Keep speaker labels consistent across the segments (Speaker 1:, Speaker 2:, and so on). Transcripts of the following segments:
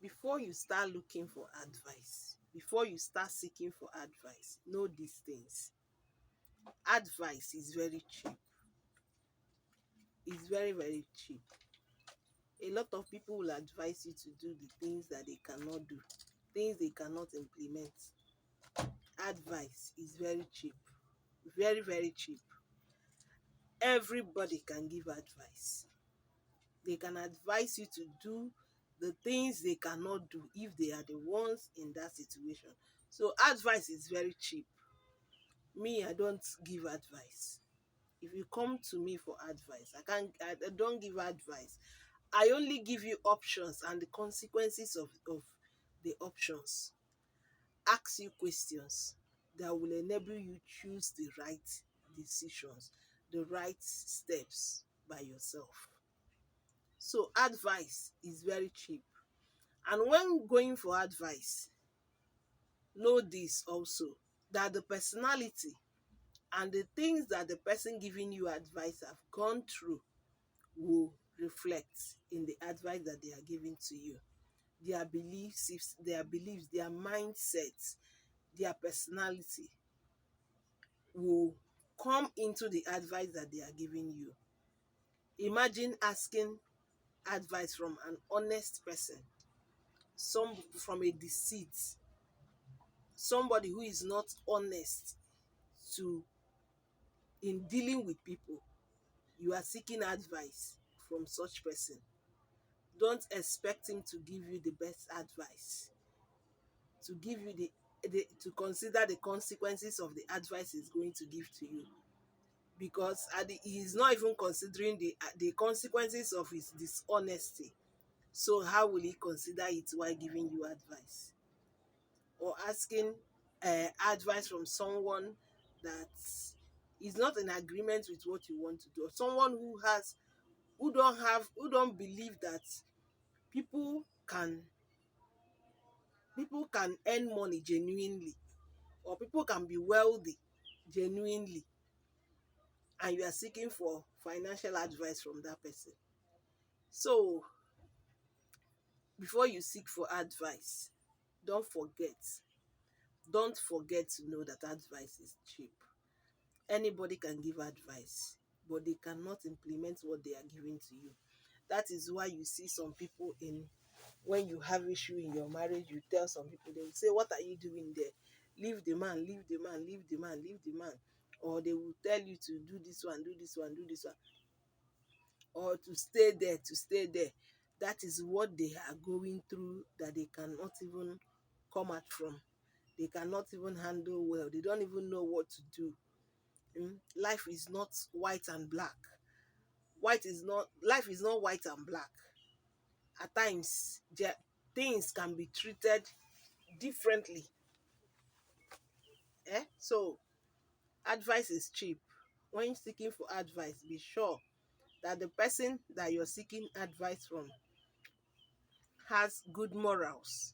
Speaker 1: before you start looking for advice, before you start seeking for advice, know these things. Advice is very cheap. It's very, very cheap. A lot of people will advise you to do the things that they cannot do, things they cannot implement. Advice is very cheap. Very, very cheap. Everybody can give advice. They can advise you to do the things they cannot do if they are the ones in that situation. So advice is very cheap. Me, I don't give advice. If you come to me for advice, I don't give advice. I only give you options and the consequences of the options. Ask you questions that will enable you choose the right decisions, the right steps by yourself. So advice is very cheap. And when going for advice, know this also, that the personality and the things that the person giving you advice have gone through will reflect in the advice that they are giving to you. Their beliefs, their mindsets, their personality will come into the advice that they are giving you. Imagine asking advice from an honest person, some from a deceit, somebody who is not honest to in dealing with people. You are seeking advice from such person. Don't expect him to give you the best advice, to give you to consider the consequences of the advice he's going to give to you, because he's not even considering the consequences of his dishonesty. So how will he consider it while giving you advice? Or asking advice from someone that is not in agreement with what you want to do, or someone who don't believe that people can people can earn money genuinely, or people can be wealthy genuinely, and you are seeking for financial advice from that person. So before you seek for advice, don't forget don't forget to know that advice is cheap. Anybody can give advice, but they cannot implement what they are giving to you. That is why you see some people, in when you have issue in your marriage, you tell some people, they will say, what are you doing there? Leave the man, leave the man, leave the man, leave the man. Or they will tell you to do this one, do this one, do this one, or to stay there, to stay there. That is what they are going through, that they cannot even come out from. They cannot even handle well. They don't even know what to do. Life is not white and black. Life is not white and black. At times, things can be treated differently. So advice is cheap. When seeking for advice, be sure that the person that you're seeking advice from has good morals.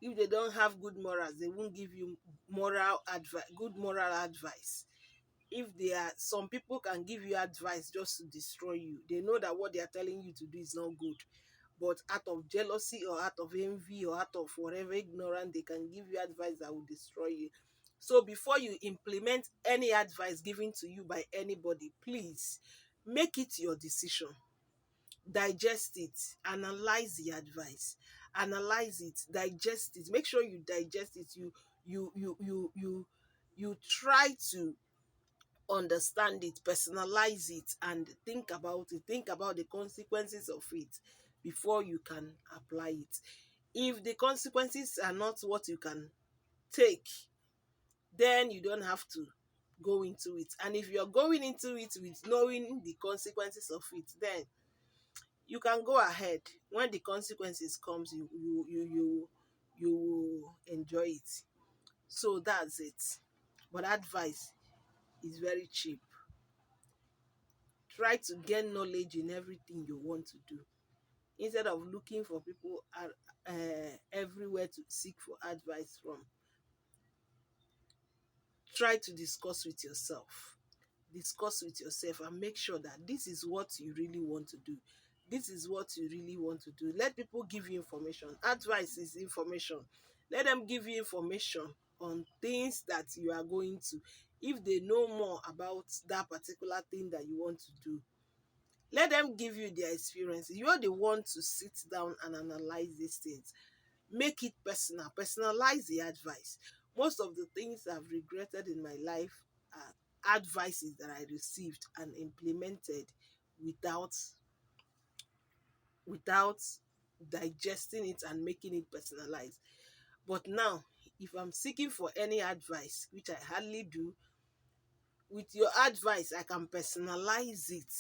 Speaker 1: If they don't have good morals, they won't give you good moral advice. If they are Some people can give you advice just to destroy you. They know that what they are telling you to do is not good, but out of jealousy or out of envy or out of whatever ignorance, they can give you advice that will destroy you. So before you implement any advice given to you by anybody, please make it your decision. Digest it, analyze the advice, analyze it, digest it. Make sure you digest it. You try to understand it, personalize it, and think about it. Think about the consequences of it before you can apply it. If the consequences are not what you can take, then you don't have to go into it. And if you're going into it with knowing the consequences of it, then you can go ahead. When the consequences comes, you will enjoy it. So that's it. But advice is very cheap. Try to gain knowledge in everything you want to do, instead of looking for people everywhere to seek for advice from. Try to discuss with yourself. Discuss with yourself and make sure that this is what you really want to do. this is what you really want to do. Let people give you information. Advice is information. Let them give you information on things that you are going to. If they know more about that particular thing that you want to do, let them give you their experience. You're the one to sit down and analyze these things. Make it personal. Personalize the advice. Most of the things I've regretted in my life are advices that I received and implemented without without digesting it and making it personalized. But now, if I'm seeking for any advice, which I hardly do, with your advice, I can personalize it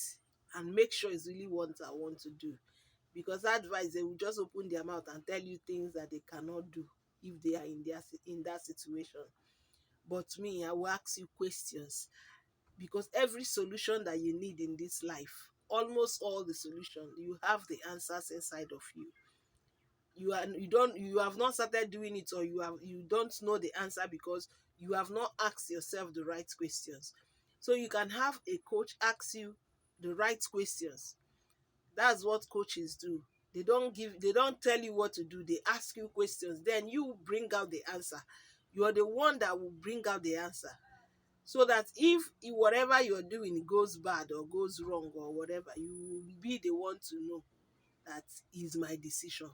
Speaker 1: and make sure it's really what I want to do. Because advice, they will just open their mouth and tell you things that they cannot do if they are in that situation. But me, I will ask you questions, because every solution that you need in this life, almost all the solution, you have the answers inside of you. You have not started doing it, or you don't know the answer because you have not asked yourself the right questions. So you can have a coach ask you the right questions. That's what coaches do. They don't tell you what to do. They ask you questions, then you bring out the answer. You are the one that will bring out the answer, so that if whatever you're doing goes bad or goes wrong or whatever, you will be the one to know that is my decision.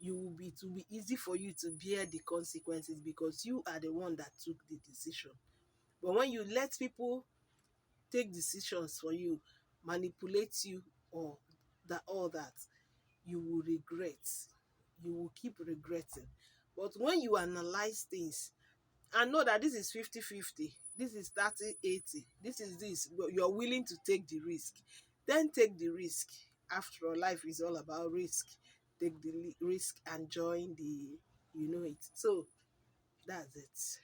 Speaker 1: It will be easy for you to bear the consequences because you are the one that took the decision. But when you let people take decisions for you, manipulate you, or all that, you will regret. You will keep regretting. But when you analyze things and know that this is 50-50, this is 30-80, this is this, but you're willing to take the risk, then take the risk. After all, life is all about risk. Take the risk and join the, it. So that's it.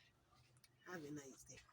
Speaker 1: Have a nice day.